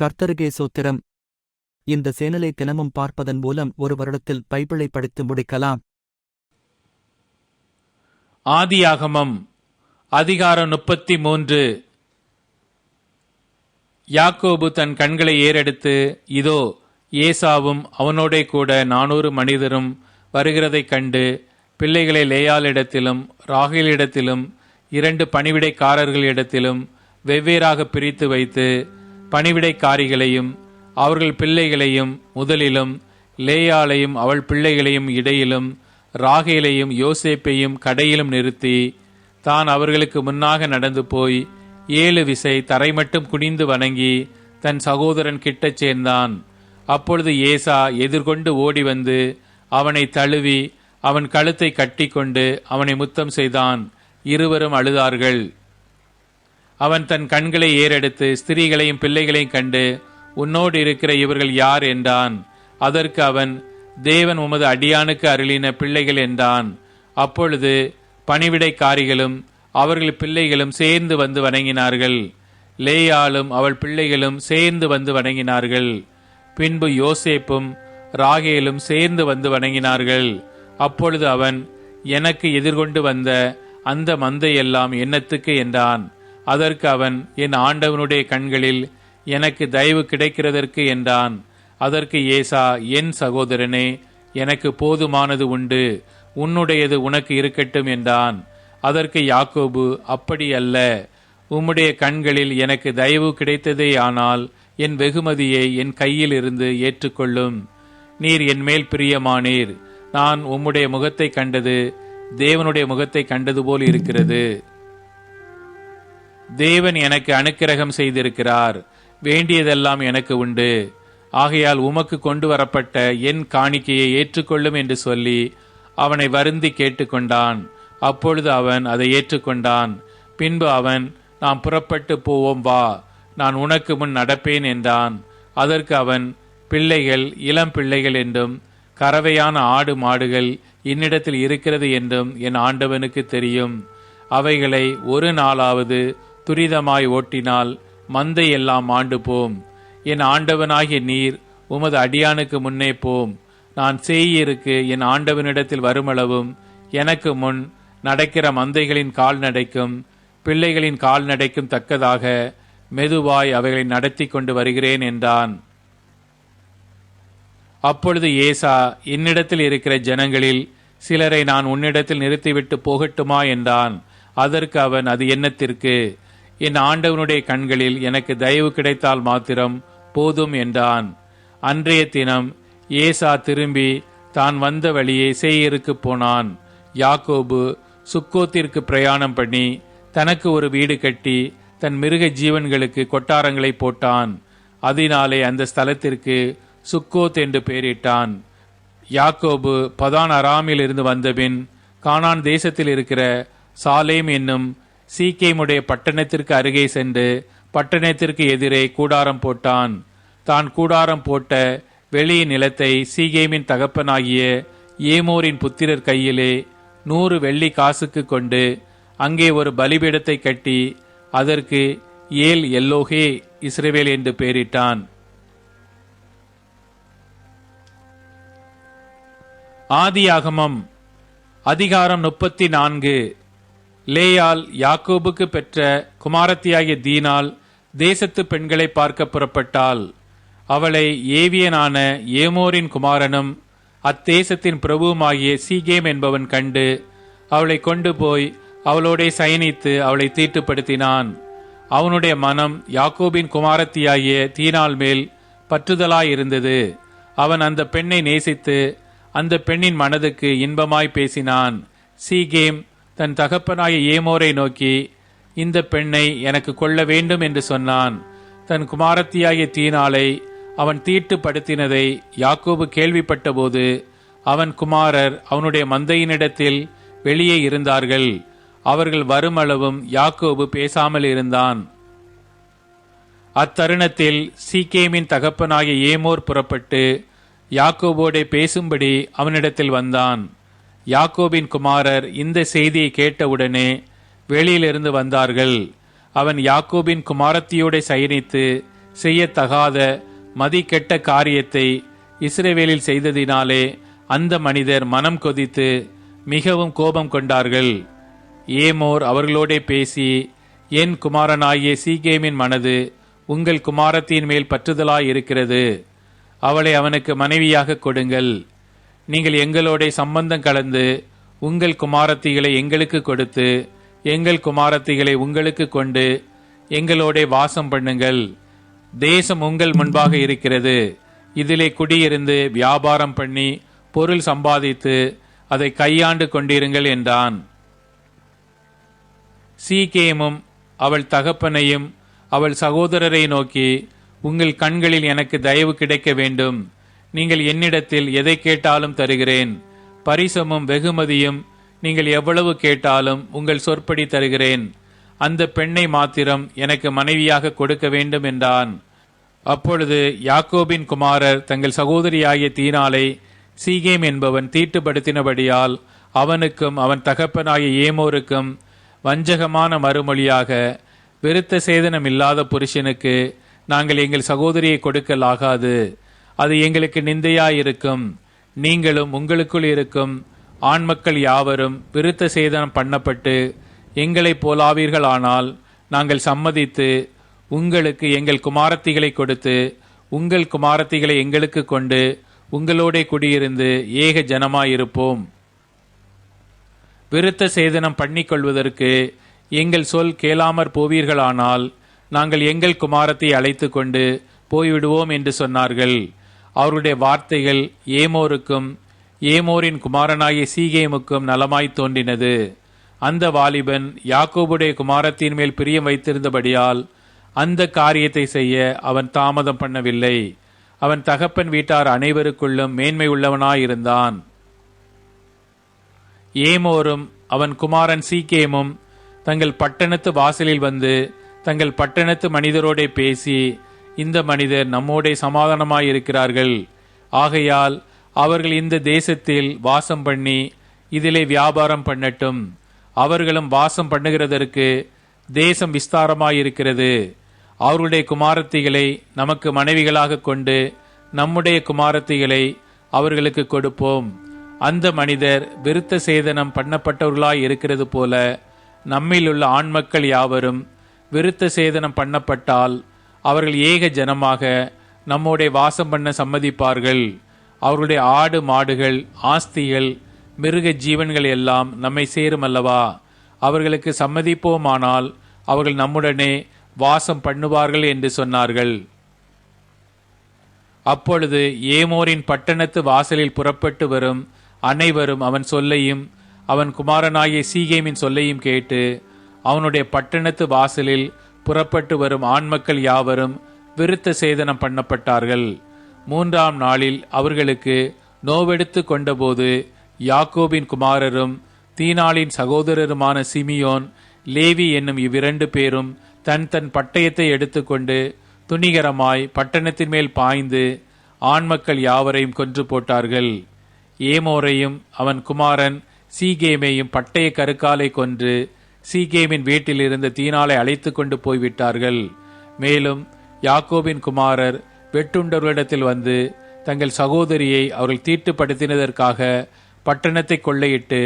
கர்த்தருக்கே சோத்திரம். இந்த சேனலை தினமும் பார்ப்பதன் மூலம் ஒரு வருடத்தில் பைபிளை படித்து முடிக்கலாம். ஆதியாகமம் அதிகாரம் 33. யாக்கோபு தன் கண்களை ஏறெடுத்து, இதோ ஏசாவும் அவனோடே கூட 400 மனிதரும் வருகிறதைக் கண்டு, பிள்ளைகளை லேயாளிடத்திலும் ராகேலிடத்திலும் 2 பணிவிடைக்காரர்களிடத்திலும் வெவ்வேறாக பிரித்து வைத்து, பணிவிடைக்காரிகளையும் அவர்கள் பிள்ளைகளையும் முதலிலும், லேயாளையும் அவள் பிள்ளைகளையும் இடையிலும், ராகேலையும் யோசேப்பையும் கடையிலும் நிறுத்தி, தான் அவர்களுக்கு முன்னாக நடந்து போய் 7 விசை தரை மட்டும் குனிந்து வணங்கி தன் சகோதரன் கிட்டச் சேர்ந்தான். அப்பொழுது ஏசா எதிர்கொண்டு ஓடி வந்து அவனை தழுவி அவன் கழுத்தை கட்டிக்கொண்டு அவனை முத்தம் செய்தான். இருவரும் அழுதார்கள். அவன் தன் கண்களை ஏறெடுத்து ஸ்திரீகளையும் பிள்ளைகளையும் கண்டு, உன்னோடு இருக்கிற இவர்கள் யார் என்றான். அதற்கு அவன், தேவன் உமது அடியானுக்கு அருளின பிள்ளைகள் என்றான். அப்பொழுது பணிவிடைக்காரிகளும் அவர்கள் பிள்ளைகளும் சேர்ந்து வந்து வணங்கினார்கள். லேயாளும் அவள் பிள்ளைகளும் சேர்ந்து வந்து வணங்கினார்கள். பின்பு யோசேப்பும் ராகேலும் சேர்ந்து வந்து வணங்கினார்கள். அப்பொழுது அவன், எனக்கு எதிர்கொண்டு வந்த அந்த மந்தையெல்லாம் என்னத்துக்கு என்றான். அதற்கு அவன், என் ஆண்டவனுடைய கண்களில் எனக்கு தயவு கிடைக்கிறதற்கு என்றான். அதற்கு ஏசா, என் சகோதரனே, எனக்கு போதுமானது உண்டு, உன்னுடையது உனக்கு இருக்கட்டும் என்றான். அதற்கு யாக்கோபு, அப்படி அல்ல, உம்முடைய கண்களில் எனக்கு தயவு கிடைத்ததே ஆனால் என் வெகுமதியை என் கையில் இருந்து ஏற்றுக்கொள்ளும். நீர் என் மேல் பிரியமானீர். நான் உம்முடைய முகத்தை கண்டது தேவனுடைய முகத்தை கண்டது போல் இருக்கிறது. தேவன் எனக்கு அனுக்கிரகம் செய்திருக்கிறார். வேண்டியதெல்லாம் எனக்கு உண்டு. ஆகையால் உமக்கு கொண்டு வரப்பட்ட என் காணிக்கையை ஏற்றுக்கொள்ளும் என்று சொல்லி அவனை வருந்தி கேட்டுக்கொண்டான். அப்பொழுது அவன் அதை ஏற்றுக்கொண்டான். பின்பு அவன், நாம் புறப்பட்டு போவோம், வா, நான் உனக்கு முன் நடப்பேன் என்றான். அதற்கு அவன், பிள்ளைகள் இளம் பிள்ளைகள் என்றும் கறவையான ஆடு மாடுகள் என்னிடத்தில் இருக்கிறது என்றும் என் ஆண்டவனுக்கு தெரியும். அவைகளை ஒரு நாளாவது துரிதமாய் ஓட்டினால் மந்தை எல்லாம் ஆண்டு போம். என் ஆண்டவனாகிய நீர் உமது அடியானுக்கு முன்னே போம். நான் சேயீருக்கு என் ஆண்டவனிடத்தில் வருமளவும் எனக்கு முன் நடக்கிற மந்தைகளின் கால்நடைக்கும் பிள்ளைகளின் கால்நடைக்கும் தக்கதாக மெதுவாய் அவைகளை நடத்தி கொண்டு வருகிறேன் என்றான். அப்பொழுது ஏசா, என்னிடத்தில் இருக்கிற ஜனங்களில் சிலரை நான் உன்னிடத்தில் நிறுத்திவிட்டு போகட்டுமா என்றான். அதற்கு அவன், அது என்னத்திற்கு? என் ஆண்டவனுடைய கண்களில் எனக்கு தயவு கிடைத்தால் மாத்திரம் போதும் என்றான். அன்றைய தினம் ஏசா திரும்பி தான் வந்த வழியே சேயீருக்கு போனான். யாக்கோபு சுக்கோத்திற்கு பிரயாணம் பண்ணி தனக்கு ஒரு வீடு கட்டி தன் மிருக ஜீவன்களுக்கு கொட்டாரங்களை போட்டான். அதனாலே அந்த ஸ்தலத்திற்கு சுக்கோத் என்று பெயரிட்டான். யாக்கோபு பதான் அராமில் இருந்து வந்தபின் கானான் தேசத்தில் இருக்கிற சாலேம் என்னும் சீக்கேமுடைய பட்டணத்திற்கு அருகே சென்று பட்டணத்திற்கு எதிரே கூடாரம் போட்டான். தான் கூடாரம் போட்ட வெளி நிலத்தை சீகேமின் தகப்பனாகிய ஏமோரின் புத்திரர் கையிலே 100 வெள்ளி காசுக்கு கொண்டு அங்கே ஒரு பலிபீடத்தை கட்டி அதற்கு ஏல் எல்லோகே இஸ்ரவேல் என்று பெயரிட்டான். ஆதியாகமம் அதிகாரம் 34. லேயாள் யாக்கோபுக்கு பெற்ற குமாரத்தியாகிய தீனாள் தேசத்து பெண்களை பார்க்க புறப்பட்டாள். அவளை ஏவியனான ஏமோரின் குமாரனும் அத்தேசத்தின் பிரபுவுமாகிய சீகேம் என்பவன் கண்டு அவளை கொண்டு போய் அவளோடே சயனித்து அவளை தீட்டுப்படுத்தினான். அவனுடைய மனம் யாக்கோபின் குமாரத்தியாகிய தீனாள் மேல் பற்றுதலாயிருந்தது. அவன் அந்த பெண்ணை நேசித்து அந்த பெண்ணின் மனதுக்கு இன்பமாய் பேசினான். சீகேம் தன் தகப்பனாகிய ஏமோரை நோக்கி, இந்த பெண்ணை எனக்கு கொள்ள வேண்டும் என்று சொன்னான். தன் குமாரத்தியாகிய தீனாளை அவன் தீட்டுப்படுத்தினதை யாக்கோபு கேள்விப்பட்ட போது அவன் குமாரர் அவனுடைய மந்தையினிடத்தில் வெளியே இருந்தார்கள். அவர்கள் வருமளவும் யாக்கோபு பேசாமல் இருந்தான். அத்தருணத்தில் சீக்கேமின் தகப்பனாகிய ஏமோர் புறப்பட்டு யாக்கோபோடே பேசும்படி அவனிடத்தில் வந்தான். யாக்கோபின் குமாரர் இந்த செய்தியை கேட்டவுடனே வெளியிலிருந்து வந்தார்கள். அவன் யாக்கோபின் குமாரத்தியோடே சயனித்து செய்யத்தகாத மதிக்கெட்ட காரியத்தை இஸ்ரவேலில் செய்ததினாலே அந்த மனிதர் மனம் கொதித்து மிகவும் கோபம் கொண்டார்கள். ஏமோர் அவர்களோடே பேசி, என் குமாரனாகிய சீகேமின் மனது உங்கள் குமாரத்தின் மேல் பற்றுதலாயிருக்கிறது. அவளை அவனுக்கு மனைவியாக கொடுங்கள். நீங்கள் எங்களோட சம்பந்தம் கலந்து உங்கள் குமாரத்திகளை எங்களுக்கு கொடுத்து எங்கள் குமாரத்திகளை உங்களுக்கு கொண்டு எங்களோட வாசம் பண்ணுங்கள். தேசம் உங்கள் முன்பாக இருக்கிறது. இதிலே குடியிருந்து வியாபாரம் பண்ணி பொருள் சம்பாதித்து அதை கையாண்டு கொண்டிருங்கள் என்றான். சீகேமும் அவள் தகப்பனையும் அவள் சகோதரரை நோக்கி, உங்கள் கண்களில் எனக்கு தயவு கிடைக்க வேண்டும். நீங்கள் என்னிடத்தில் எதை கேட்டாலும் தருகிறேன். பரிசமும் வெகுமதியும் நீங்கள் எவ்வளவு கேட்டாலும் உங்கள் சொற்படி தருகிறேன். அந்த பெண்ணை மாத்திரம் எனக்கு மனைவியாக கொடுக்க வேண்டும் என்றான். அப்பொழுது யாக்கோபின் குமாரர் தங்கள் சகோதரியாகிய தீனாளை சீகேம் என்பவன் தீட்டுப்படுத்தினபடியால் அவனுக்கும் அவன் தகப்பனாகிய ஏமோருக்கும் வஞ்சகமான மறுமொழியாக, விருத்த சேதனம் இல்லாத புருஷனுக்கு நாங்கள் எங்கள் சகோதரியை கொடுக்கலாகாது. அது எங்களுக்கு நிந்தையாயிருக்கும். நீங்களும் உங்களுக்குள் இருக்கும் ஆண்மக்கள் யாவரும் விருத்த சேதனம் பண்ணப்பட்டு எங்களை போலாவீர்களானால் நாங்கள் சம்மதித்து உங்களுக்கு எங்கள் குமாரத்திகளை கொடுத்து உங்கள் குமாரத்திகளை எங்களுக்கு கொண்டு உங்களோட குடியிருந்து ஏக ஜனமாயிருப்போம். விருத்த சேதனம் பண்ணிக்கொள்வதற்கு எங்கள் சொல் கேளாமற் போவீர்களானால் நாங்கள் எங்கள் குமாரத்தை அழைத்து கொண்டு போய்விடுவோம் என்று சொன்னார்கள். அவருடைய வார்த்தைகள் ஏமோருக்கும் ஏமோரின் குமாரனாகிய சீகேமுக்கும் நலமாய் தோன்றினது. அந்த வாலிபன் யாக்கோபுடைய குமாரத்தின் மேல் பிரியம் வைத்திருந்தபடியால் அந்த காரியத்தை செய்ய அவன் தாமதம் பண்ணவில்லை. அவன் தகப்பன் வீட்டார் அனைவருக்குள்ளும் மேன்மை உள்ளவனாயிருந்தான். ஏமோரும் அவன் குமாரன் சீகேமும் தங்கள் பட்டணத்து வாசலில் வந்து தங்கள் பட்டணத்து மனிதரோடே பேசி, இந்த மனிதர் நம்மோடே சமாதானமாயிருக்கிறார்கள். ஆகையால் அவர்கள் இந்த தேசத்தில் வாசம் பண்ணி இதிலே வியாபாரம் பண்ணட்டும். அவர்களும் வாசம் பண்ணுகிறதற்கு தேசம் விஸ்தாரமாயிருக்கிறது. அவர்களுடைய குமாரத்திகளை நமக்கு மனைவிகளாக கொண்டு நம்முடைய குமாரத்திகளை அவர்களுக்கு கொடுப்போம். அந்த மனிதர் விருத்த சேதனம் பண்ணப்பட்டவர்களாய் இருக்கிறது போல நம்மிலுள்ள ஆண்மக்கள் யாவரும் விருத்த சேதனம் பண்ணப்பட்டால் அவர்கள் ஏக ஜனமாக நம்மோட வாசம் பண்ண சம்மதிப்பார்கள். அவர்களுடைய ஆடு மாடுகள் ஆஸ்திகள் மிருக ஜீவன்கள் எல்லாம் நம்மை சேரும் அல்லவா? அவர்களுக்கு சம்மதிப்போமானால் அவர்கள் நம்முடனே வாசம் பண்ணுவார்கள் என்று சொன்னார்கள். அப்பொழுது ஏமோரின் பட்டணத்து வாசலில் புறப்பட்டு வரும் அனைவரும் அவன் சொல்லையும் அவன் குமாரனாகிய சீகேமின் சொல்லையும் கேட்டு அவனுடைய பட்டணத்து வாசலில் புறப்பட்டு வரும் ஆண்மக்கள் யாவரும் விருத்த சேதனம் பண்ணப்பட்டார்கள். 3ஆம் நாளில் அவர்களுக்கு நோவெடுத்து கொண்டபோது யாக்கோபின் குமாரரும் தீனாளின் சகோதரருமான சிமியோன் லேவி என்னும் இவ்விரண்டு பேரும் தன் தன் பட்டயத்தை எடுத்துக்கொண்டு துணிகரமாய் பட்டணத்தின் மேல் பாய்ந்து ஆண்மக்கள் யாவரையும் கொன்று போட்டார்கள். ஏமோரையும் அவன் குமாரன் சீகேமையும் பட்டய கருக்காலை கொன்று சீகேமின் வீட்டில் இருந்த தீனாளை அழைத்து கொண்டு போய்விட்டார்கள். மேலும் யாக்கோபின் குமாரர் வெட்டுண்டவர்களிடத்தில் வந்து தங்கள் சகோதரியை அவர்கள் தீட்டுப்படுத்தினதற்காக பட்டணத்தை கொள்ளையிட்டு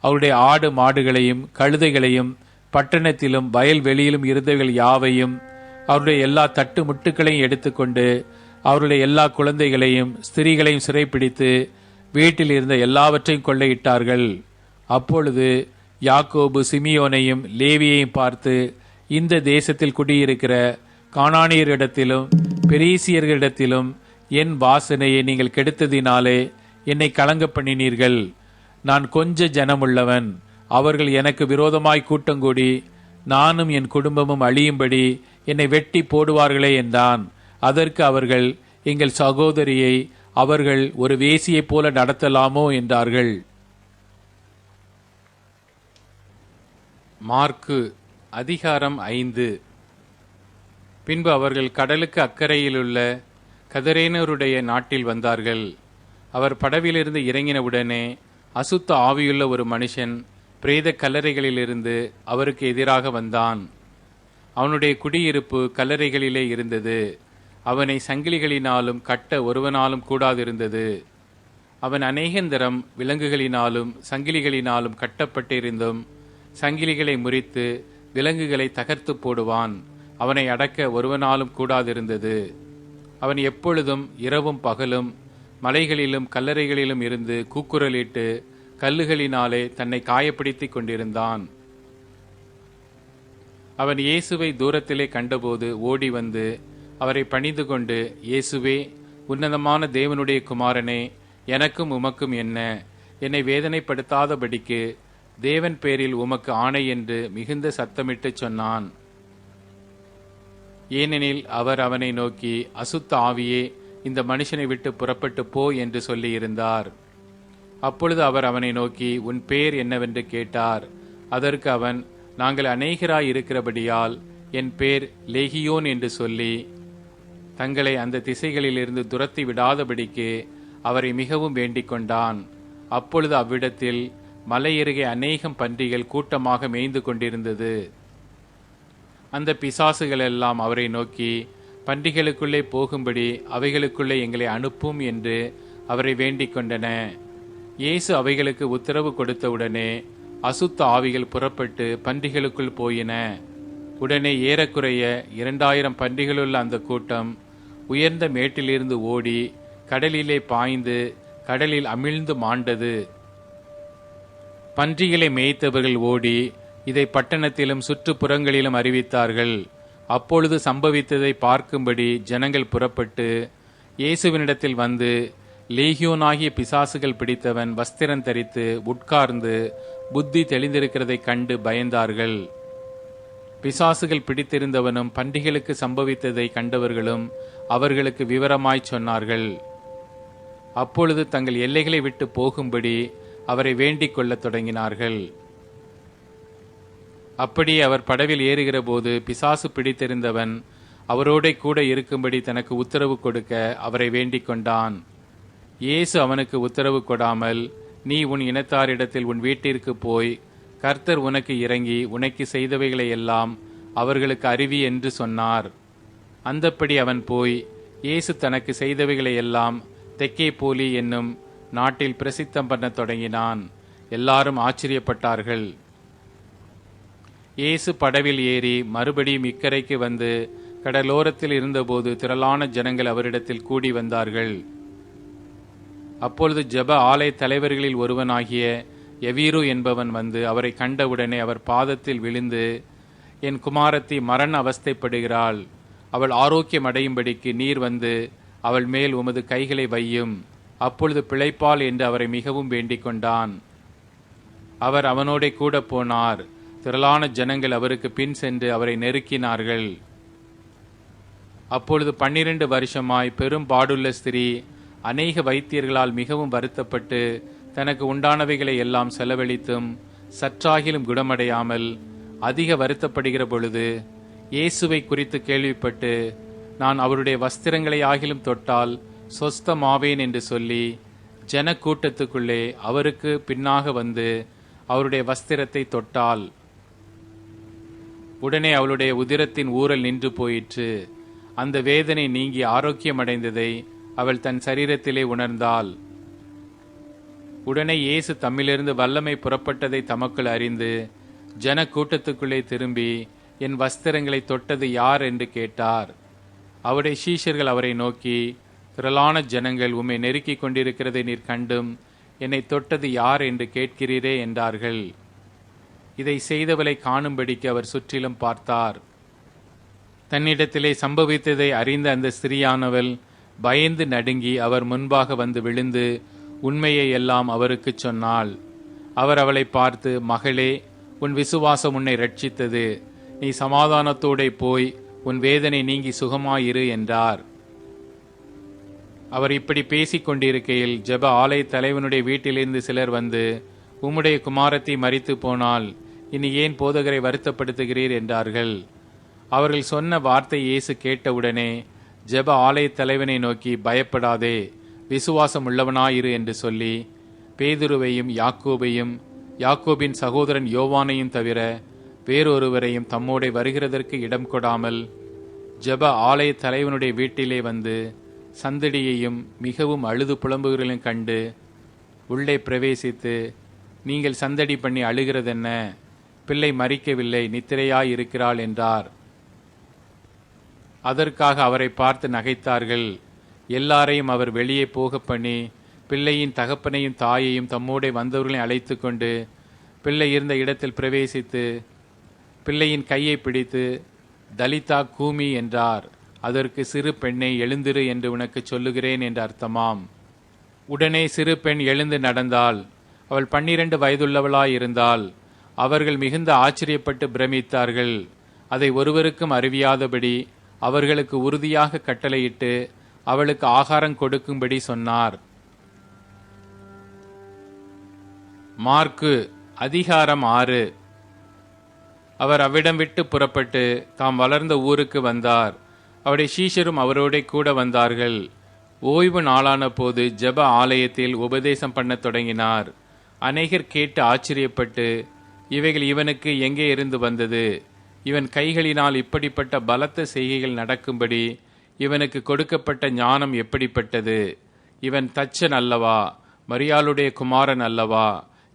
அவருடைய ஆடு மாடுகளையும் கழுதைகளையும் பட்டணத்திலும் வயல்வெளியிலும் இருந்தவர்கள் யாவையும் அவருடைய எல்லா தட்டு முட்டுக்களையும் எடுத்துக்கொண்டு அவருடைய எல்லா குழந்தைகளையும் ஸ்திரீகளையும் சிறைப்பிடித்து வீட்டில் இருந்த எல்லாவற்றையும் கொள்ளையிட்டார்கள். அப்பொழுது யாக்கோபு சிமியோனையும் லேவியையும் பார்த்து, இந்த தேசத்தில் குடியிருக்கிற கானானியரிடத்திலும் பெரீசியர்களிடத்திலும் என் வாசனையை நீங்கள் கெடுத்ததினாலே என்னை கலங்க பண்ணினீர்கள். நான் கொஞ்ச ஜனமுள்ளவன். அவர்கள் எனக்கு விரோதமாய் கூட்டங்கூடி நானும் என் குடும்பமும் அழியும்படி என்னை வெட்டி போடுவார்களே என்றான். அதற்கு அவர்கள், எங்கள் சகோதரியை அவர்கள் ஒரு வேசியைப் போல நடத்தலாமோ என்றார்கள். மார்க்கு அதிகாரம் 5. பின்பு அவர்கள் கடலுக்கு அக்கறையிலுள்ள கதரேனருடைய நாட்டில் வந்தார்கள். அவர் படவிலிருந்து இறங்கினவுடனே அசுத்த ஆவியுள்ள ஒரு மனுஷன் பிரேத கல்லறைகளிலிருந்து அவருக்கு எதிராக வந்தான். அவனுடைய குடியிருப்பு கல்லறைகளிலே இருந்தது. அவனை சங்கிலிகளினாலும் கட்ட ஒருவனாலும் கூடாதிருந்தது. அவன் அநேகந்தரம் விலங்குகளினாலும் சங்கிலிகளினாலும் கட்டப்பட்டிருந்தும் சங்கிலிகளை முறித்து விலங்குகளை தகர்த்து போடுவான். அவனை அடக்க ஒருவனாலும் கூடாதிருந்தது. அவன் எப்பொழுதும் இரவும் பகலும் மலைகளிலும் கல்லறைகளிலும் இருந்து கூக்குரலிட்டு கல்லுகளினாலே தன்னை காயப்படுத்திக் கொண்டிருந்தான். அவன் இயேசுவை தூரத்திலே கண்டபோது ஓடி வந்து அவரை பணிந்து கொண்டு, இயேசுவே, உன்னதமான தேவனுடைய குமாரனே, எனக்கும் உமக்கும் என்ன? என்னை வேதனைப்படுத்தாதபடிக்கு தேவன் பேரில் உமக்கு ஆணை என்று மிகுந்த சத்தமிட்டு சொன்னான். ஏனெனில் அவர் அவனை நோக்கி, அசுத்த ஆவியே, இந்த மனுஷனை விட்டு புறப்பட்டு போ என்று சொல்லியிருந்தார். அப்பொழுது அவர் அவனை நோக்கி, உன் பேர் என்னவென்று கேட்டார். அதற்கு அவன், நாங்கள் அநேகராய் இருக்கிறபடியால் என் பேர் லேகியோன் என்று சொல்லி தங்களை அந்த திசைகளிலிருந்து துரத்தி விடாதபடிக்கு அவரை மிகவும் வேண்டிக் கொண்டான். அப்பொழுது அவ்விடத்தில் மலையருகே அநேகம் பன்றிகள் கூட்டமாக மேய்ந்து கொண்டிருந்தது. அந்த பிசாசுகள் எல்லாம் அவரை நோக்கி, பன்றிகளுக்குள்ளே போகும்படி அவைகளுக்குள்ளே எங்களை அனுப்பும் என்று அவரை வேண்டிக் கொண்டன. இயேசு அவைகளுக்கு உத்தரவு கொடுத்தவுடனே அசுத்த ஆவிகள் புறப்பட்டு பன்றிகளுக்குள் போயின. உடனே ஏறக்குறைய 2000 பன்றிகளுள்ள அந்த கூட்டம் உயர்ந்த மேட்டிலிருந்து ஓடி கடலிலே பாய்ந்து கடலில் அமிழ்ந்து மாண்டது. பன்றிகளை மேய்த்தவர்கள் ஓடி இதை பட்டணத்திலும் சுற்றுப்புறங்களிலும் அறிவித்தார்கள். அப்பொழுது சம்பவித்ததை பார்க்கும்படி ஜனங்கள் புறப்பட்டு இயேசுவினிடத்தில் வந்து, லேகியோனாகிய பிசாசுகள் பிடித்தவன் வஸ்திரம் தரித்து உட்கார்ந்து புத்தி தெளிந்திருக்கிறதை கண்டு பயந்தார்கள். பிசாசுகள் பிடித்திருந்தவனும் பன்றிகளுக்கு சம்பவித்ததை கண்டவர்களும் அவர்களுக்கு விவரமாய் சொன்னார்கள். அப்பொழுது தங்கள் எல்லைகளை விட்டு போகும்படி அவரை வேண்டிக் கொள்ளத் தொடங்கினார்கள். அப்படியே அவர் படவில் ஏறுகிற போது பிசாசு பிடித்திருந்தவன் அவரோட கூட இருக்கும்படி தனக்கு உத்தரவு கொடுக்க அவரை வேண்டிக் கொண்டான். இயேசு அவனுக்கு உத்தரவு கொடாமல், நீ உன் இனத்தாரிடத்தில் உன் வீட்டிற்கு போய் கர்த்தர் உனக்கு இறங்கி உனக்கு செய்தவைகளை எல்லாம் அவர்களுக்கு அறிவி என்று சொன்னார். அந்தப்படி அவன் போய் இயேசு தனக்கு செய்தவைகளை எல்லாம் தெக்கேபோலி என்னும் நாட்டில் பிரசித்தம் பண்ண தொடங்கினான். எல்லாரும் ஆச்சரியப்பட்டார்கள். இயேசு படவில் ஏறி மறுபடியும் இக்கரைக்கு வந்து கடலோரத்தில் இருந்தபோது திரளான ஜனங்கள் அவரிடத்தில் கூடி வந்தார்கள். அப்பொழுது ஜெப ஆலய தலைவர்களில் ஒருவனாகிய எவீரு என்பவன் வந்து அவரை கண்டவுடனே அவர் பாதத்தில் விழுந்து, என் குமாரத்தி மரண அவஸ்தைப்படுகிறாள், அவள் ஆரோக்கியம் அடையும்படிக்கு நீர் வந்து அவள் மேல் உமது கைகளை வையும், அப்பொழுது பிழைப்பாள் என்று அவரை மிகவும் வேண்டிக் கொண்டான். அவர் அவனோட கூட போனார். திரளான ஜனங்கள் அவருக்கு பின் சென்று அவரை நெருக்கினார்கள். அப்பொழுது 12 வருஷமாய் பெரும் பாடுள்ள ஸ்திரீ அநேக வைத்தியர்களால் மிகவும் வருத்தப்பட்டு தனக்கு உண்டானவைகளை எல்லாம் செலவழித்தும் சற்றாகிலும் குணமடையாமல் அதிக வருத்தப்படுகிற பொழுது இயேசுவை குறித்து கேள்விப்பட்டு, நான் அவருடைய வஸ்திரங்களை ஆகிலும் தொட்டால் சொஸ்தமாவேன் என்று சொல்லி ஜனக்கூட்டத்துக்குள்ளே அவருக்கு பின்னாக வந்து அவருடைய வஸ்திரத்தை தொட்டாள். உடனே அவளுடைய உதிரத்தின் ஊறல் நின்று போயிற்று. அந்த வேதனை நீங்கி ஆரோக்கியமடைந்ததை அவள் தன் சரீரத்திலே உணர்ந்தாள். உடனே இயேசு தம்மிலிருந்து வல்லமை புறப்பட்டதை தமக்குள் அறிந்து ஜன கூட்டத்துக்குள்ளே திரும்பி, என் வஸ்திரங்களை தொட்டது யார் என்று கேட்டார். அவருடைய சீஷர்கள் அவரை நோக்கி, திரளான ஜனங்கள் உம்மை நெருக்கிக் கொண்டிருக்கிறதை நீர் கண்டும் என்னை தொட்டது யார் என்று கேட்கிறீரே என்றார்கள். இதை செய்தவளை காணும்படிக்கு அவர் சுற்றிலும் பார்த்தார். தன்னிடத்திலே சம்பவித்ததை அறிந்த அந்த ஸ்திரீயானவள் பயந்து நடுங்கி அவர் முன்பாக வந்து விழுந்து உண்மையை எல்லாம் அவருக்கு சொன்னாள். அவர் அவளை பார்த்து, மகளே, உன் விசுவாசம் உன்னை ரட்சித்தது, நீ சமாதானத்தோടെ போய் உன் வேதனை நீங்கி சுகமாயிரு என்றார். அவர் இப்படி பேசிக் கொண்டிருக்கையில் ஜெப ஆலய தலைவனுடைய வீட்டிலிருந்து சிலர் வந்து, உம்முடைய குமாரத்தி மரித்து போனால் இனி ஏன் போதகரை வருத்தப்படுத்துகிறீர் என்றார்கள். அவர்கள் சொன்ன வார்த்தை இயேசு கேட்டவுடனே ஜெப ஆலய தலைவனை நோக்கி, பயப்படாதே, விசுவாசம் உள்ளவனாயிரு என்று சொல்லி பேதுருவையும் யாக்கோபையும் யாக்கோபின் சகோதரன் யோவானையும் தவிர வேறொருவரையும் தம்மோடே வருகிறதற்கு இடம் கொடாமல் ஜெப ஆலய தலைவனுடைய வீட்டிலே வந்து சந்தடியையும் மிகவும் அழுது புலம்புகிறதையும் கண்டு உள்ளே பிரவேசித்து, நீங்கள் சந்தடி பண்ணி அழுகிறதென்ன? பிள்ளை மரிக்கவில்லை, நித்திரையாயிருக்கிறாள் என்றார். அதற்காக அவரை பார்த்து நகைத்தார்கள். எல்லாரையும் அவர் வெளியே போக பண்ணி பிள்ளையின் தகப்பனையும் தாயையும் தம்மோடே வந்தவர்களையும் அழைத்து கொண்டு பிள்ளை இருந்த இடத்தில் பிரவேசித்து பிள்ளையின் கையை பிடித்து தலிதா கூமி என்றார். அதற்கு சிறு பெண்ணை எழுந்திரு என்று உனக்கு சொல்லுகிறேன் என்று அர்த்தமாம். உடனே சிறு பெண் எழுந்து நடந்தாள். அவள் 12 வயதுள்ளவளாயிருந்தாள். அவர்கள் மிகுந்த ஆச்சரியப்பட்டு பிரமித்தார்கள். அதை ஒருவருக்கும் அறிவியாதபடி அவர்களுக்கு உறுதியாக கட்டளையிட்டு அவளுக்கு ஆகாரம் கொடுக்கும்படி சொன்னார். மார்க்கு அதிகாரம் 6. அவர் அவ்விடம் விட்டு புறப்பட்டு தாம் வளர்ந்த ஊருக்கு வந்தார். அவருடைய சீஷரும் அவரோட கூட வந்தார்கள். ஓய்வு நாளான போது ஜெப ஆலயத்தில் உபதேசம் பண்ணத் தொடங்கினார். அநேகர் கேட்டு ஆச்சரியப்பட்டு, இவைகள் இவனுக்கு எங்கே இருந்து வந்தது? இவன் கைகளினால் இப்படிப்பட்ட பலத்த செய்கைகள் நடக்கும்படி இவனுக்கு கொடுக்கப்பட்ட ஞானம் எப்படிப்பட்டது? இவன் தச்சன் அல்லவா? மரியாளுடைய குமாரன் அல்லவா?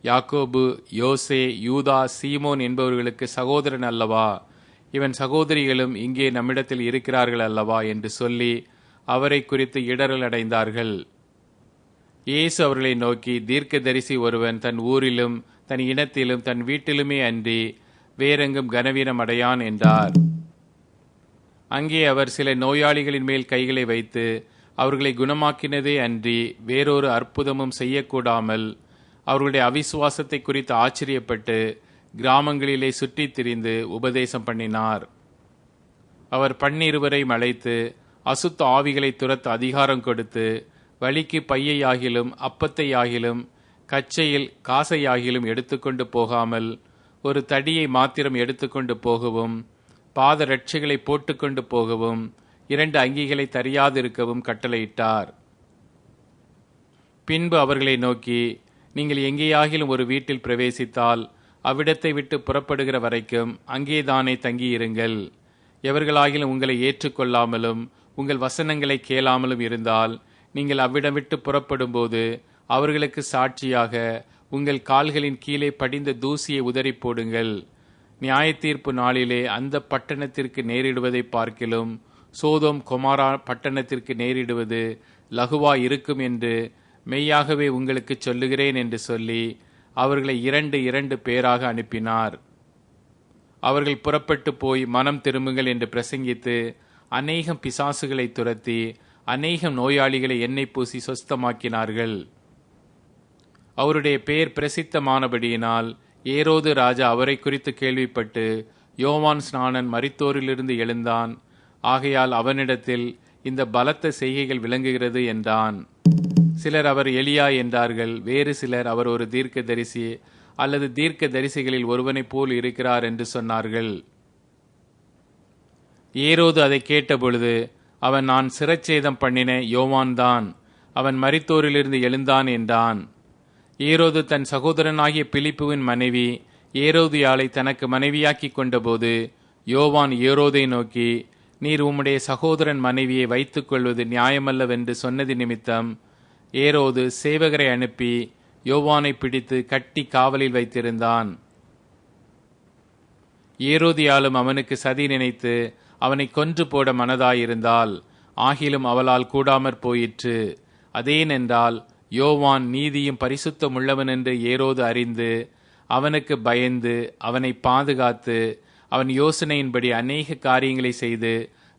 யாக்கோபு, யோசே, யூதா, சீமோன் என்பவர்களுக்கு சகோதரன் அல்லவா? இவன் சகோதரிகளும் இங்கே நம்மிடத்தில் இருக்கிறார்கள் அல்லவா என்று சொல்லி அவரை குறித்து இடறல் அடைந்தார்கள். இயேசு அவர்களை நோக்கி, தீர்க்கதரிசி ஒருவன் தன் ஊரிலும் தன் இனத்திலும் தன் வீட்டிலுமே அன்றி வேறெங்கும் கனவீனம் அடையான் என்றார். அங்கே அவர் சில நோயாளிகளின் மேல் கைகளை வைத்து அவர்களை குணமாக்கினதே அன்றி வேறொரு அற்புதமும் செய்யக்கூடாமல் அவர்களுடைய அவிசுவாசத்தை குறித்து ஆச்சரியப்பட்டு கிராமங்களிலே சுற்றித் திரிந்து உபதேசம் பண்ணினார். அவர் 12 அழைத்து அசுத்த ஆவிகளை துரத்த அதிகாரம் கொடுத்து, வழிக்கு பையையாகிலும் அப்பத்தையாகிலும் கச்சையில் காசையாகிலும் எடுத்துக்கொண்டு போகாமல் ஒரு தடியை மாத்திரம் எடுத்துக்கொண்டு போகவும், பாத ரட்சைகளை போட்டுக்கொண்டு போகவும், 2 அங்கிகளை தரியாதிருக்கவும் கட்டளையிட்டார். பின்பு அவர்களை நோக்கி, நீங்கள் எங்கேயாகிலும் ஒரு வீட்டில் பிரவேசித்தால் அவ்விடத்தை விட்டு புறப்படுகிற வரைக்கும் அங்கேதானே தங்கியிருங்கள். எவர்களாகிலும் உங்களை ஏற்றுக்கொள்ளாமலும் உங்கள் வசனங்களை கேளாமலும் இருந்தால் நீங்கள் அவ்விடம் விட்டு புறப்படும்போது அவர்களுக்கு சாட்சியாக உங்கள் கால்களின் கீழே படிந்த தூசியை உதறி போடுங்கள். நியாய தீர்ப்பு நாளிலே அந்த பட்டணத்திற்கு நேரிடுவதை பார்க்கிலும் சோதோம் கொமாரா பட்டணத்திற்கு நேரிடுவது லகுவா இருக்கும் என்று மெய்யாகவே உங்களுக்கு சொல்லுகிறேன் என்று சொல்லி அவர்களை 2 பேராக அனுப்பினார். அவர்கள் புறப்பட்டு போய் மனம் திரும்புங்கள் என்று பிரசங்கித்து அநேகம் பிசாசுகளை துரத்தி அநேகம் நோயாளிகளை எண்ணெய் பூசி சொஸ்தமாக்கினார்கள். அவருடைய பெயர் பிரசித்தமானபடியினால் ஏரோது ராஜா அவரை குறித்து கேள்விப்பட்டு, யோவான் ஸ்நானன் மரித்தோரிலிருந்து எழுந்தான், ஆகையால் அவனிடத்தில் இந்த பலத்த செய்கைகள் விளங்குகிறது என்றான். சிலர் அவர் எலியா என்றார்கள். வேறு சிலர் அவர் ஒரு தீர்க்கதரிசி அல்லது தீர்க்க தரிசிகளில் ஒருவனைப் போல் இருக்கிறார் என்று சொன்னார்கள். ஏரோது அதை கேட்டபொழுது, அவன் நான் சிரச்சேதம் பண்ணின யோவான்தான், அவன் மரித்தோரிலிருந்து எழுந்தான் என்றான். ஏரோது தன் சகோதரனாகிய பிலிப்புவின் மனைவி ஏரோதியாளை தனக்கு மனைவியாக்கி கொண்டபோது யோவான் ஏரோதை நோக்கி, நீர் உம்முடைய சகோதரன் மனைவியை வைத்துக் கொள்வது நியாயமல்லவென்று சொன்னது நிமித்தம் ஏரோது சேவகரை அனுப்பி யோவானை பிடித்து கட்டி காவலில் வைத்திருந்தான். ஏரோதியாலும் அவனுக்கு சதி நினைத்து அவனை கொன்று போட மனதாயிருந்தாள். ஆகிலும் அவளால் கூடாமற் போயிற்று. அதேனென்றால் யோவான் நீதியும் பரிசுத்தம் உள்ளவன் என்று ஏரோது அறிந்து அவனுக்கு பயந்து அவனை பாதுகாத்து அவன் யோசனையின்படி அநேக காரியங்களை செய்து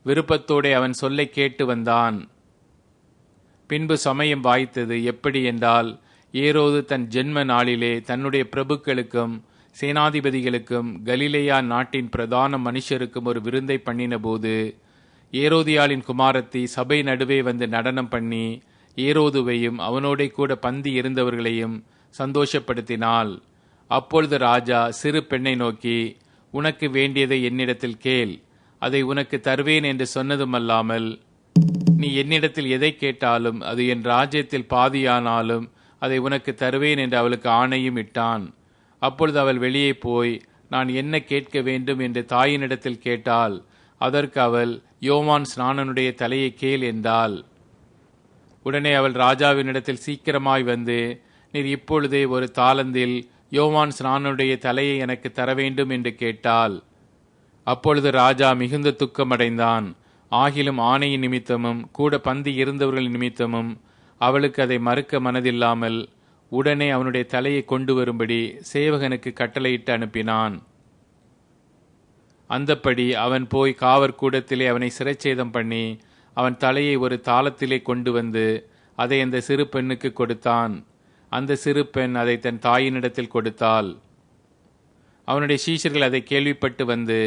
விருப்பத்தோടെ அவன் சொல்லை கேட்டு வந்தான். பின்பு சமயம் வாய்த்தது. எப்படி என்றால், ஏரோது தன் ஜென்ம நாளிலே தன்னுடைய பிரபுக்களுக்கும் சேனாதிபதிகளுக்கும் கலிலேயா நாட்டின் பிரதான மனுஷருக்கும் ஒரு விருந்தை பண்ணின போது ஏரோதியாளின் குமாரத்தி சபை நடுவே வந்து நடனம் பண்ணி ஏரோதுவையும் அவனோட கூட பந்தி இருந்தவர்களையும் சந்தோஷப்படுத்தினாள். அப்பொழுது ராஜா சிறு பெண்ணை நோக்கி, உனக்கு வேண்டியதை என்னிடத்தில் கேள், அதை உனக்கு தருவேன் என்று சொன்னதுமல்லாமல், நீ என்னிடத்தில் எதை கேட்டாலும் அது என் ராஜ்யத்தில் பாதியானாலும் அதை உனக்கு தருவேன் என்று அவளுக்கு ஆணையும் இட்டான். அப்பொழுது அவள் வெளியே போய் நான் என்ன கேட்க வேண்டும் என்று தாயினிடத்தில் கேட்டாள். அதற்கு அவள், யோவான் ஸ்நானனுடைய தலையை கேள் என்றாள். உடனே அவள் ராஜாவினிடத்தில் சீக்கிரமாய் வந்து, நீர் இப்பொழுதே ஒரு தாலந்தில் யோவான் ஸ்நானனுடைய தலையை எனக்கு தர வேண்டும் என்று கேட்டாள். அப்பொழுது ராஜா மிகுந்த துக்கமடைந்தான். ஆகிலும் ஆணையின் நிமித்தமும் கூட பந்தி இருந்தவர்கள் நிமித்தமும் அவளுக்கு அதை மறுக்க மனதில்லாமல் உடனே அவனுடைய தலையை கொண்டு வரும்படி சேவகனுக்கு கட்டளையிட்டு அனுப்பினான். அந்தப்படி அவன் போய் காவற்கூடத்திலே அவனை சிறைச்சேதம் பண்ணி அவன் தலையை ஒரு தாளத்திலே கொண்டு வந்து அதை அந்த சிறு பெண்ணுக்கு கொடுத்தான். அந்த சிறு பெண் அதை தன் தாயினிடத்தில் கொடுத்தாள். அவனுடைய சீஷர்கள் அதை கேள்விப்பட்டு வந்து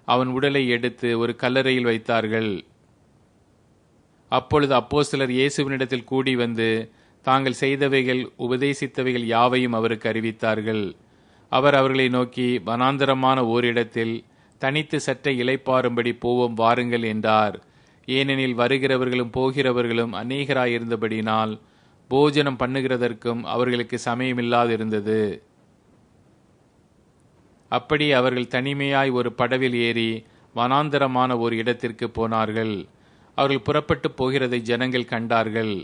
அவன் உடலை எடுத்து ஒரு கல்லறையில் வைத்தார்கள். அப்பொழுது அப்போஸ்தலர் இயேசுவினிடத்தில் கூடி வந்து தாங்கள் செய்தவைகள் உபதேசித்தவைகள் யாவையும் அவருக்கு அறிவித்தார்கள். அவர் அவர்களை நோக்கி, வனாந்தரமான ஓரிடத்தில் தனித்து சற்றை இளைப்பாறும்படி போவோம் வாருங்கள் என்றார். ஏனெனில் வருகிறவர்களும் போகிறவர்களும் அநேகராயிருந்தபடினால் போஜனம் பண்ணுகிறதற்கும் அவர்களுக்கு சமயமில்லாதிருந்தது. அப்படி அவர்கள் தனிமையாய் ஒரு படவில் ஏறி வனாந்தரமான ஒரு இடத்திற்கு போனார்கள். அவர்கள் புறப்பட்டு போகிறதை ஜனங்கள் கண்டார்கள்.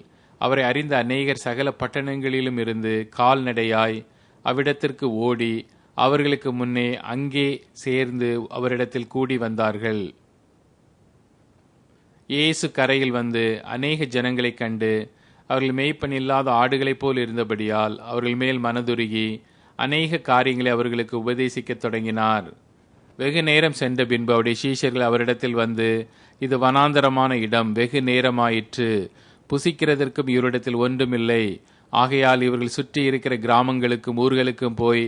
அவரை அறிந்த அநேகர் சகல பட்டணங்களிலும் இருந்து கால்நடையாய் அவ்விடத்திற்கு ஓடி அவர்களுக்கு முன்னே அங்கே சேர்ந்து அவரிடத்தில் கூடி வந்தார்கள். இயேசு கரையில் வந்து அநேக ஜனங்களைக் கண்டு அவர்கள் மேய்ப்பன் இல்லாத ஆடுகளைப் போல் இருந்தபடியால் அவர்கள் மேல் மனதுருகி அநேக காரியங்களை அவர்களுக்கு உபதேசிக்க தொடங்கினார். வெகு நேரம் சென்ற பின்பு அவருடைய சீஷர்கள் அவரிடத்தில் வந்து, இது வனாந்தரமான இடம், வெகு நேரமாயிற்று, புசிக்கிறதற்கும் இவரிடத்தில் ஒன்றுமில்லை. ஆகையால் இவர்கள் சுற்றி இருக்கிற கிராமங்களுக்கும் ஊர்களுக்கும் போய்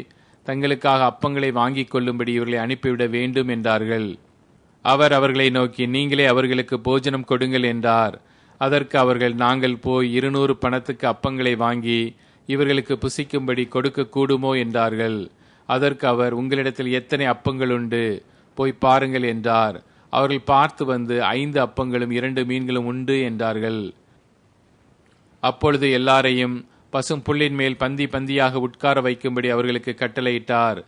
தங்களுக்காக அப்பங்களை வாங்கிக் கொள்ளும்படி இவர்களை அனுப்பிவிட வேண்டும் என்றார்கள். அவர் அவர்களை நோக்கி, நீங்களே அவர்களுக்கு போஜனம் கொடுங்கள் என்றார். அதற்கு அவர்கள், நாங்கள் போய் 200 பணத்துக்கு அப்பங்களை வாங்கி இவர்களுக்கு புசிக்கும்படி கொடுக்க கூடுமோ என்றார்கள். அதற்கு அவர், உங்களிடத்தில் எத்தனை அப்பங்கள் உண்டு, போய் பாருங்கள் என்றார். அவர்கள் பார்த்து வந்து 5 அப்பங்களும் 2 மீன்களும் உண்டு என்றார்கள். அப்பொழுது எல்லாரையும் பசும் புல்லின் மேல் பந்தி பந்தியாக உட்கார வைக்கும்படி அவர்களுக்கு கட்டளையிட்டார்.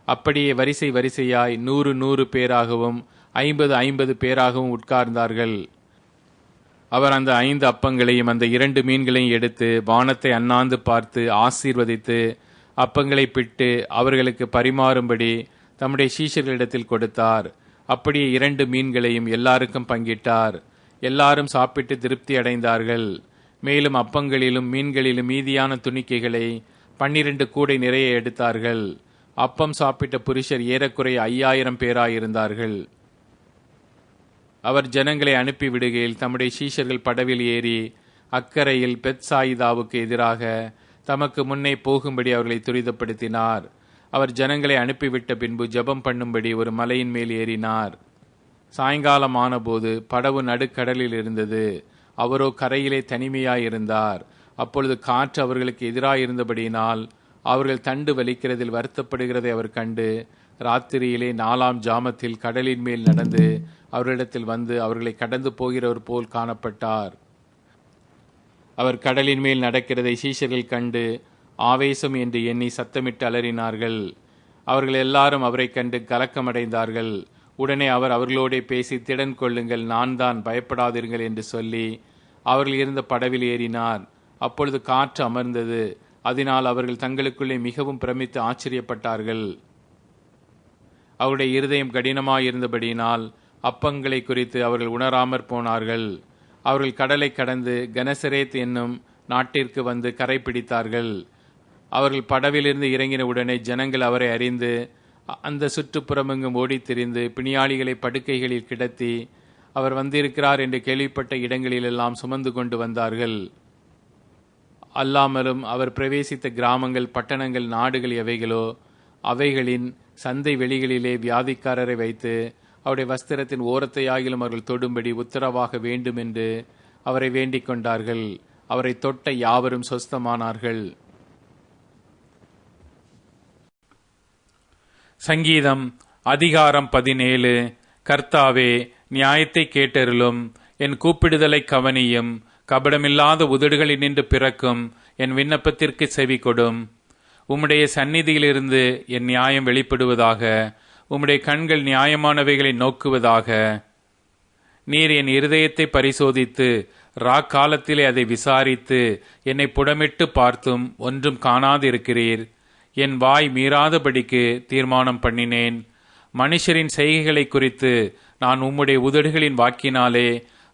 அப்படியே வரிசை வரிசையாய் 100 பேராகவும் 50 பேராகவும் உட்கார்ந்தார்கள். அவர் அந்த 5 அப்பங்களையும் அந்த 2 மீன்களையும் எடுத்து வானத்தை அண்ணாந்து பார்த்து ஆசீர்வதித்து அப்பங்களை பிட்டு அவர்களுக்கு பரிமாறும்படி தம்முடைய சீஷர்களிடத்தில் கொடுத்தார். அப்படியே 2 மீன்களையும் எல்லாருக்கும் பங்கிட்டார். எல்லாரும் சாப்பிட்டு திருப்தி அடைந்தார்கள். மேலும் அப்பங்களிலும் மீன்களிலும் மீதியான துணிக்கைகளை 12 கூடை நிறைய எடுத்தார்கள். அப்பம் சாப்பிட்ட புருஷர் ஏறக்குறைய 5000 பேராயிருந்தார்கள். அவர் ஜனங்களை அனுப்பி விடுகையில் தம்முடைய சீஷர்கள் படவில் ஏறி அக்கரையில் பெத்சாயிதாவுக்கு எதிராக தமக்கு முன்னே போகும்படி அவர்களை துரிதப்படுத்தினார். அவர் ஜனங்களை அனுப்பிவிட்ட பின்பு ஜெபம் பண்ணும்படி ஒரு மலையின் மேல் ஏறினார். சாயங்காலம் ஆனபோது படவு நடுக்கடலில் இருந்தது. அவரோ கரையிலே தனிமையாயிருந்தார். அப்பொழுது காற்று அவர்களுக்கு எதிராயிருந்தபடியினால் அவர்கள் தண்டு வலிக்கிறதில் வருத்தப்படுகிறதை அவர் கண்டு ராத்திரியிலே 4ஆம் ஜாமத்தில் கடலின் மேல் நடந்து அவரிடத்தில் வந்து அவர்களை கடந்து போகிறவர் போல் காணப்பட்டார். அவர் கடலின் மேல் நடக்கிறதை சீஷர்கள் கண்டு ஆவேசம் என்று எண்ணி சத்தமிட்டு அலறினார்கள். அவர்கள் எல்லாரும் அவரை கண்டு கலக்கமடைந்தார்கள். உடனே அவர் அவர்களோடே பேசி, திடன் கொள்ளுங்கள், நான் தான், பயப்படாதீர்கள் என்று சொல்லி அவர்கள் இருந்த படவில் ஏறினார். அப்பொழுது காற்று அமர்ந்தது. அதனால் அவர்கள் தங்களுக்குள்ளே மிகவும் பிரமித்து ஆச்சரியப்பட்டார்கள். அவருடைய இருதயம் கடினமாயிருந்தபடியினால் அப்பங்களை குறித்து அவர்கள் உணராமற் போனார்கள். அவர்கள் கடலை கடந்து கனசரேத் என்னும் நாட்டிற்கு வந்து கரை பிடித்தார்கள். அவர்கள் படவிலிருந்து இறங்கின உடனே ஜனங்கள் அவரை அறிந்து அந்த சுற்றுப்புறமெங்கும் ஓடித் திரிந்து பிணியாளிகளை படுக்கைகளில் கிடத்தி அவர் வந்திருக்கிறார் என்று கேள்விப்பட்ட இடங்களிலெல்லாம் சுமந்து கொண்டு வந்தார்கள். அல்லாமலும் அவர் பிரவேசித்த கிராமங்கள், பட்டணங்கள், நாடுகள் எவைகளோ அவைகளின் சந்தை வெளிகளிலே வியாதிக்காரரை வைத்து அவருடைய வஸ்திரத்தின் ஓரத்தையாகிலும் அவர்கள் தொடும்படி உத்தரவாக வேண்டும் என்று அவரை வேண்டிக் கொண்டார்கள். அவரை தொட்ட யாவரும் சொஸ்தமானார்கள். சங்கீதம் அதிகாரம் 17. கர்த்தாவே, நியாயத்தை கேட்டருளும், என் கூப்பிடுதலை கவனியும். கபடமில்லாத உதடுகளில் நின்று பிறக்கும் என் விண்ணப்பத்திற்கு செவி கொடும். உம்முடைய சந்நிதியிலிருந்து என் நியாயம் வெளிப்படுவதாக. உம்முடைய கண்கள் நியாயமானவைகளை நோக்குவதாக. நீர் என் இருதயத்தை பரிசோதித்து ராக்காலத்திலே அதை விசாரித்து என்னை புடமிட்டு பார்த்தும் ஒன்றும் காணாதிருக்கிறீர். என் வாய் மீறாதபடிக்கு தீர்மானம் பண்ணினேன். மனுஷரின் செய்கைகளை குறித்து நான் உம்முடைய உதடுகளின் வாக்கினாலே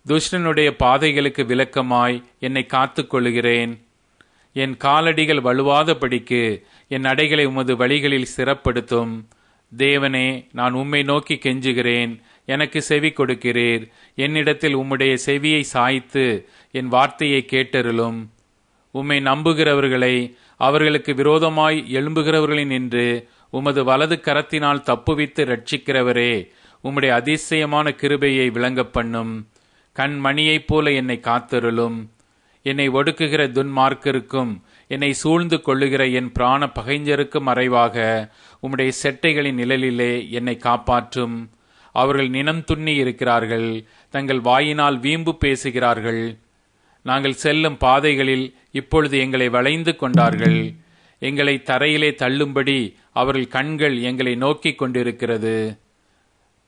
துஷ்டனுடைய பாதைகளுக்கு விலக்கமாய் என்னை காத்து கொள்ளுகிறேன். என் காலடிகள் வலுவாதபடிக்கு என் நடைகளை உமது வழிகளில் சிறப்படுத்தும். தேவனே, நான் உம்மை நோக்கி கெஞ்சுகிறேன், எனக்கு செவி கொடுக்கிறீர். என்னிடத்தில் உம்முடைய செவியை சாய்த்து என் வார்த்தையை கேட்டருளும். உம்மை நம்புகிறவர்களை அவர்களுக்கு விரோதமாய் எழும்புகிறவர்களின் நின்று உமது வலது கரத்தினால் தப்புவித்து ரட்சிக்கிறவரே, உம்முடைய அதிசயமான கிருபையை விளங்கப் பண்ணும். கண்மணியைப் போல என்னை காத்தருளும். என்னை ஒடுக்குகிற துன்மார்க்கருக்கும் என்னை சூழ்ந்து கொள்ளுகிற என் பிராண பகைஞருக்கும் மறைவாக உம்முடைய செட்டைகளின் நிழலிலே என்னை காப்பாற்றும். அவர்கள் நினம் துண்ணி இருக்கிறார்கள், தங்கள் வாயினால் வீம்பு பேசுகிறார்கள். நாங்கள் செல்லும் பாதைகளில் இப்பொழுது எங்களை வளைந்து கொண்டார்கள். எங்களை தரையிலே தள்ளும்படி அவர்கள் கண்கள் எங்களை நோக்கிக் கொண்டிருக்கிறது.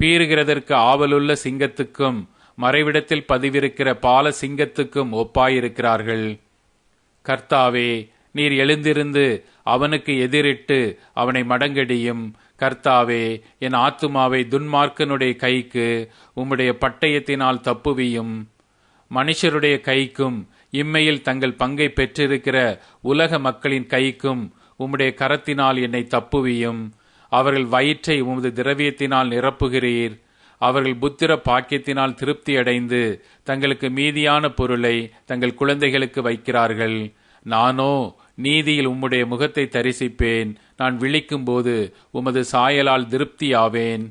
பீறுகிறதற்கு ஆவலுள்ள சிங்கத்துக்கும் மறைவிடத்தில் பதிவிருக்கிற பால சிங்கத்துக்கும் ஒப்பாயிருக்கிறார்கள். கர்த்தாவே, நீர் எழுந்திருந்து அவனுக்கு எதிரிட்டு அவனை மடங்கடியும். கர்த்தாவே, என் ஆத்துமாவை துன்மார்க்கனுடைய கைக்கு உம்முடைய பட்டயத்தினால் தப்புவியும். மனுஷருடைய கைக்கும் இம்மையில் தங்கள் பங்கை பெற்றிருக்கிற உலக மக்களின் கைக்கும் உம்முடைய கரத்தினால் என்னை தப்புவியும். அவர்கள் வயிற்றை உமது திரவியத்தினால் நிரப்புகிறீர். அவர்கள் புத்திர பாக்கியத்தினால் திருப்தியடைந்து தங்களுக்கு மீதியான பொருளை தங்கள் குழந்தைகளுக்கு வைக்கிறார்கள். நானோ நீதியில் உம்முடைய முகத்தை தரிசிப்பேன். நான் விழிக்கும் போது உமது சாயலால் திருப்தியாவேன்.